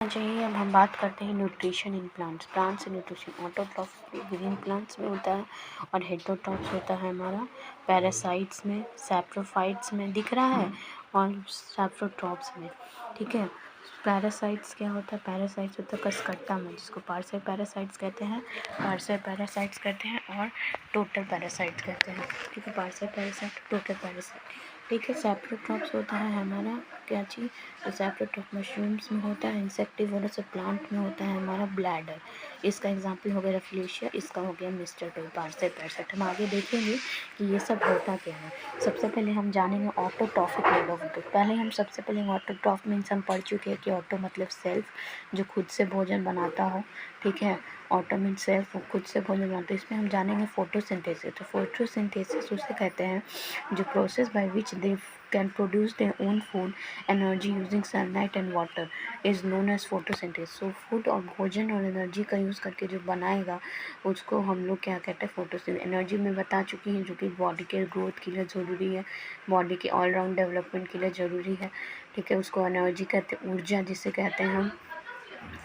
चाहिए। अब हम बात करते हैं nutrition in plants. Plants nutrition autotroph green plants में होता है और हेटेरोट्रॉफ्स होता है हमारा पैरासाइट्स में, सैप्रोफाइट्स में दिख रहा है और सैप्रोट्रॉफ्स में। ठीक है, पैरासाइट्स क्या होता है? पैरासाइट्स होता है कसकट्टा में, जिसको पार्शियल पैरासाइट्स कहते हैं, पार्शियल पैरासाइट्स कहते हैं और टोटल पैरासाइट्स कहते हैं। ठीक है, पार्शियल पैरासाइट, टोटल पैरासाइट। ठीक है, सैप्रोट्रॉफ्स होता है हमारा क्या चीज़? तो सैप्रोट्रॉफ मशरूम्स में होता है, इंसेक्टिवोरस प्लांट में होता है हमारा ब्लैडर। इसका एग्जांपल हो गया रफलेशिया, इसका हो गया मिस्टर टू पार्शियल पैरासाइट। हम आगे देखेंगे कि ये सब होता क्या है। सबसे पहले हम जानेंगे ऑटोट्रॉफिक मोड ऑफ ग्रोथ। पहले हम सबसे पहले ऑटोट्रॉफ मीन्स हम पढ़ चुके हैं कि ऑटो मतलब सेल्फ, जो खुद से भोजन बनाता हो। ठीक है, ऑटो मीन सेल्फ, खुद से भोजन बनाता है। इसमें हम जानेंगे फोटोसिंथेसिस। तो फोटोसिंथेसिस उसे कहते हैं जो process by which they can produce their own food energy using sunlight and water is known as photosynthesis. So food और भोजन और एनर्जी का यूज़ करके जो बनाएगा उसको हम लोग क्या कहते हैं? फोटोसिंथेसिस। एनर्जी में बता चुकी हैं जो कि बॉडी के ग्रोथ के लिए ज़रूरी है, बॉडी के ऑलराउंड डेवलपमेंट के लिए ज़रूरी है। ठीक है, उसको एनर्जी कहते हैं, ऊर्जा जिसे कहते हैं हम।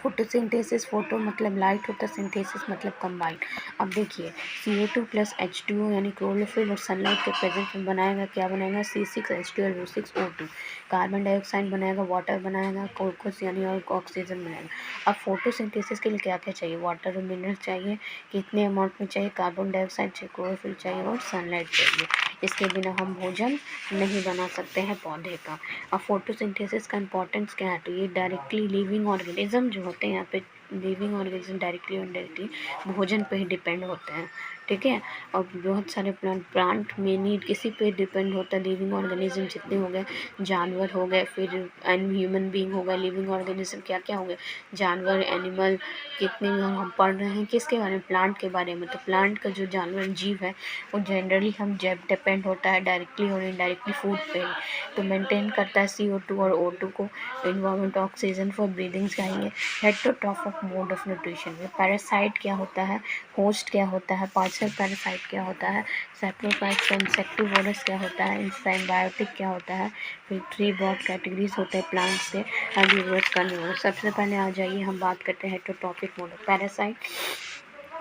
फोटोसिंथेसिस, फोटो मतलब लाइट होता है, सिंथेसिस मतलब कंबाइन। अब देखिए CO2 प्लस H2O यानी क्लोरोफिल और सनलाइट के प्रेजेंस में बनाएगा, क्या बनाएगा? C6H12O6O2। कार्बन डाइऑक्साइड बनाएगा, वाटर बनाएगा, कोकोस यानी और ऑक्सीजन बनाएगा। अब फोटोसिंथेसिस के लिए क्या क्या चाहिए? वाटर और मिनरल चाहिए। कितने अमाउंट में चाहिए? कार्बन डाइऑक्साइड चाहिए, क्लोरोफिल चाहिए और सनलाइट चाहिए। इसके बिना हम भोजन नहीं बना सकते हैं पौधे का। अब फोटोसिंथेसिस का इंपॉर्टेंस क्या है? तो ये डायरेक्टली लिविंग ऑर्गेनिज्म जो होते हैं, यहाँ पे लिविंग ऑर्गेनिज्म डायरेक्टली और इनडायरेक्टली भोजन पे ही डिपेंड होते हैं। ठीक है, और बहुत सारे प्लांट मेनली किसी पे डिपेंड होता है। लिविंग ऑर्गेनिज्म जितने हो गए, जानवर हो गए, फिर ह्यूमन बीइंग हो गए। लिविंग ऑर्गेनिज्म क्या क्या हो गए? जानवर, एनिमल, कितने हम पढ़ रहे हैं किसके बारे में? प्लांट के बारे में। तो प्लांट का जो जानवर जीव है वो जनरली हम जब डिपेंड होता है डायरेक्टली और इनडायरेक्टली फूड पे ही। तो मेंटेन करता है CO2 और O2 को, इन्वायरमेंट ऑक्सीजन फॉर ब्रीदिंग चाहिए। Heterotroph of mode of nutrition में पैरासाइट क्या होता है, होस्ट क्या होता है, पार्शियल पैरासाइट क्या होता है, सैप्रोफाइट्स और इंसेक्टिवोरस क्या होता है, सिम्बायोटिक क्या होता है। फिर 3 ब्रॉड कैटेगरीज होते हैं प्लांट्स के, हेर्बिवोरस, कार्निवोरस। सबसे पहले आ जाइए हम बात करते हैं हेटेरोट्रॉफिक मोड ऑफ पैरासाइट।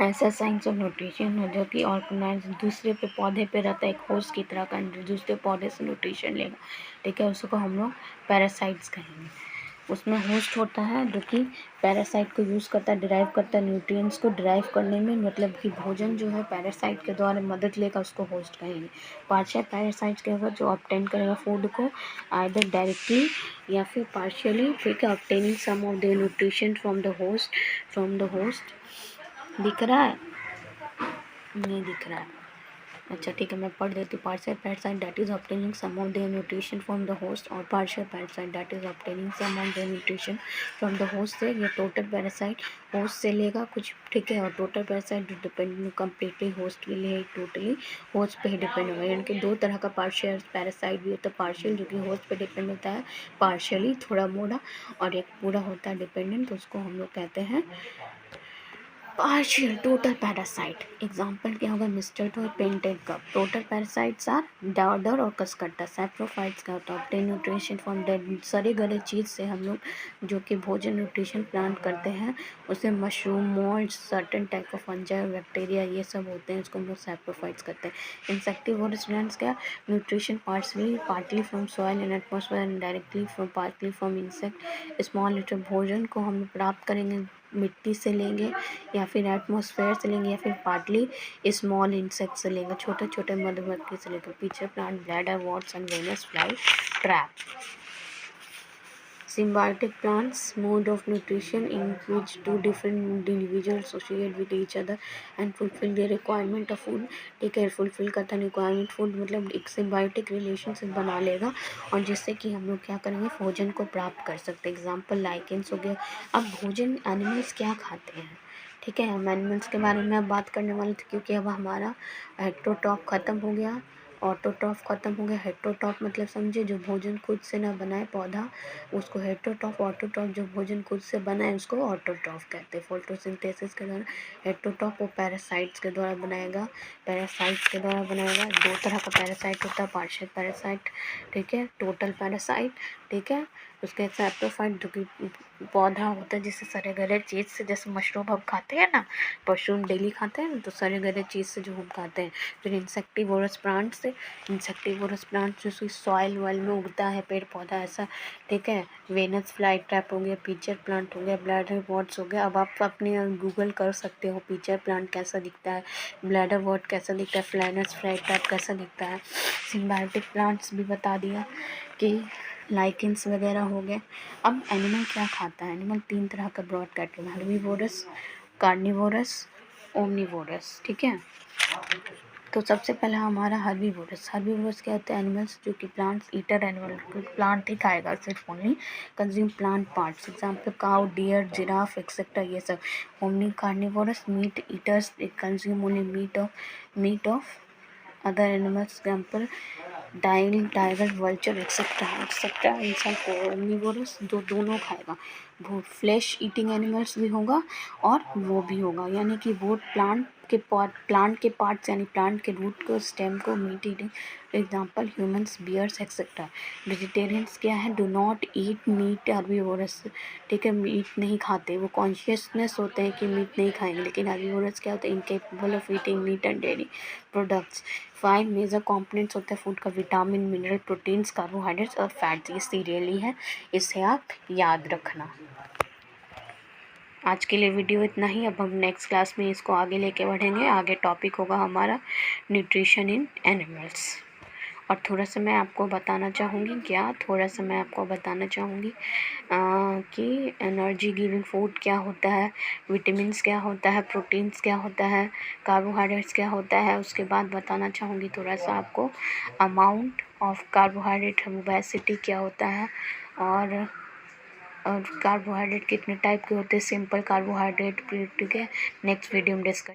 ऐसा साइंस ऑफ न्यूट्रिशन है जो कि ऑर्गेनाइज दूसरे पे पौधे पे रहता है, एक होस्ट की तरह का, दूसरे पौधे से न्यूट्रिशन लेगा। ठीक है, उसको हम लोग पैरासाइट्स कहेंगे। उसमें होस्ट होता है जो कि पैरासाइट को यूज़ करता है, डिराइव करता है न्यूट्रिएंट्स को डिराइव करने में, मतलब कि भोजन जो है पैरासाइट के द्वारा मदद लेगा, उसको होस्ट कहेंगे। पार्शियल पैरासाइट्स क्या होगा? जो ऑब्टेन करेगा फूड को आइदर डायरेक्टली या फिर पार्शियली। ठीक है, obtaining some of the nutrition from the host. दिख रहा है? नहीं दिख रहा है। अच्छा ठीक है, मैं पढ़ देती हूँ। Partial parasite that is obtaining some of their nutrition from the host, और partial parasite that is obtaining some of their nutrition from the host से। ये टोटल पैरासाइट होस्ट से लेगा कुछ। ठीक है, और total parasite depend completely host के लिए, टोटली होस्ट पे ही डिपेंड होगा। यानी कि दो तरह का पार्शियल पैरासाइट भी होता है। पार्शियल जो कि होस्ट पे डिपेंड होता है, पार्शियली थोड़ा मोड़ा, और एक पूरा होता है डिपेंडेंट, तो उसको हम लोग कहते हैं पार्शियल टोटल पैरासाइट। एग्जाम्पल क्या होगा? Mistletoe painted cup. Total parasites are dodder और कसकट्टा। सैप्रोफाइट्स का होता है ऑब्टेन न्यूट्रिशन फ्रॉम डेड, सड़े गले चीज़ से हम लोग जो कि भोजन न्यूट्रिशन प्लांट करते हैं, उसे mushroom, mould, certain type of fungi, bacteria, ये सब होते हैं, उसको हम लोग सैप्रोफाइट्स करते हैं। इंसेक्टिवोरस प्लांट्स क्या? Nutrition partly from soil and atmosphere and directly from partly from insect. Small litre भोजन को हम प्राप्त करेंगे, मिट्टी से लेंगे या फिर एटमॉस्फेयर से लेंगे या फिर पार्टली स्मॉल इंसेक्ट से लेंगे, छोटे छोटे मधुमक्खी से लेकर। Pitcher plant, bladder, worts and Venus fly trap. Symbiotic plants mode of nutrition in which two different individuals associate with each other and fulfill their requirement of food। ठीक है, fulfil करता है रिक्वायरमेंट फूड, मतलब एक symbiotic relationship बना लेगा और जिससे कि हम लोग क्या करेंगे? भोजन को प्राप्त कर सकते हैं। एग्जाम्पल लाइकेंस हो गया। अब भोजन एनिमल्स क्या खाते हैं? ठीक है, हम एनिमल्स के बारे में अब बात करने वाले थे, क्योंकि अब हमारा हेटेरोट्रॉफ ख़त्म हो गया, ऑटोट्रॉफ ख़त्म हो गया। हेटेरोट्रॉफ मतलब समझे, जो भोजन खुद से ना बनाए पौधा, उसको हेटेरोट्रॉफ। ऑटोट्रॉफ जो भोजन खुद से बनाए उसको ऑटोट्रॉफ कहते हैं। फोटोसिंथेसिस के द्वारा हेटेरोट्रॉफ वो पैरासाइट्स के द्वारा बनाएगा, पैरासाइट्स के द्वारा बनाएगा। दो तरह का पैरासाइट होता है, पार्शियल पैरासाइट, ठीक है, टोटल पैरासाइट। ठीक है, उसके सैप्रोफाइट जो कि पौधा होता है जिससे सड़े गले चीज़ से, जैसे मशरूम हम खाते हैं ना, मशरूम डेली खाते हैं ना, तो सड़े गले चीज़ से जो हम खाते हैं। फिर इंसेक्टिवोरस प्लांट से, इंसेक्टिवोरस प्लांट जो सॉइल वॉइल में उगता है पेड़ पौधा ऐसा, ठीक है। वेनस फ्लाई ट्रैप हो गया, पीचर प्लांट हो गया, ब्लैडर वॉर्ट्स हो गया। अब आप अपने गूगल कर सकते हो पीचर प्लांट कैसा दिखता है, ब्लैडर वॉर्ट कैसा दिखता है, फ्लाइनस फ्लाई ट्रैप कैसा दिखता है। सिम्बायोटिक प्लांट्स भी बता दिया कि लाइकेंस वगैरह हो गए। अब एनिमल क्या खाता है? एनिमल 3 तरह का broad category, herbivorous, carnivorous, omnivorous, ठीक है। तो सबसे पहला हमारा हर्बीवोरस। हर्बीवोरस क्या होता है? एनिमल्स जो कि प्लांट्स ईटर एनिमल, प्लांट ही खाएगा सिर्फ, only consume plant parts, example cow, deer, giraffe etcetera, ये सब। Omni carnivorous, meat eaters, consume only meat of other animals, example tiger, vulture etcetera इंसान को। ओमनीवोरस दोनों खाएगा, वो फ्लैश ईटिंग एनिमल्स भी होगा और वो भी होगा, यानी कि वो प्लांट के पार्ट्स यानी प्लांट के रूट को, स्टेम को, meat eating, example humans, bears etcetera. Vegetarians क्या है? Do not eat meat, herbivorous, ठीक है, मीट नहीं खाते, वो कॉन्शियसनेस होते हैं कि मीट नहीं खाएंगे। लेकिन हर्बीवोरस क्या होता है? Incapable of eating meat and dairy products. 5 major components होते हैं फूड का, विटामिन, मिनरल, प्रोटीन्स, कार्बोहाइड्रेट्स और फैट्स। ये सीरियली है, इसे आप याद रखना। आज के लिए वीडियो इतना ही। अब हम नेक्स्ट क्लास में इसको आगे लेके बढ़ेंगे। आगे टॉपिक होगा हमारा न्यूट्रिशन इन एनिमल्स। और थोड़ा सा मैं आपको बताना चाहूँगी कि एनर्जी गिविंग फूड क्या होता है, विटामिन्स क्या होता है, प्रोटीन्स क्या होता है, कार्बोहाइड्रेट्स क्या होता है। उसके बाद बताना चाहूँगी थोड़ा सा आपको अमाउंट ऑफ कार्बोहाइड्रेट, ओबेसिटी क्या होता है, और कार्बोहाइड्रेट कितने टाइप के होते हैं, सिंपल कार्बोहाइड्रेट, ठीक है। नेक्स्ट वीडियो में डिस्कस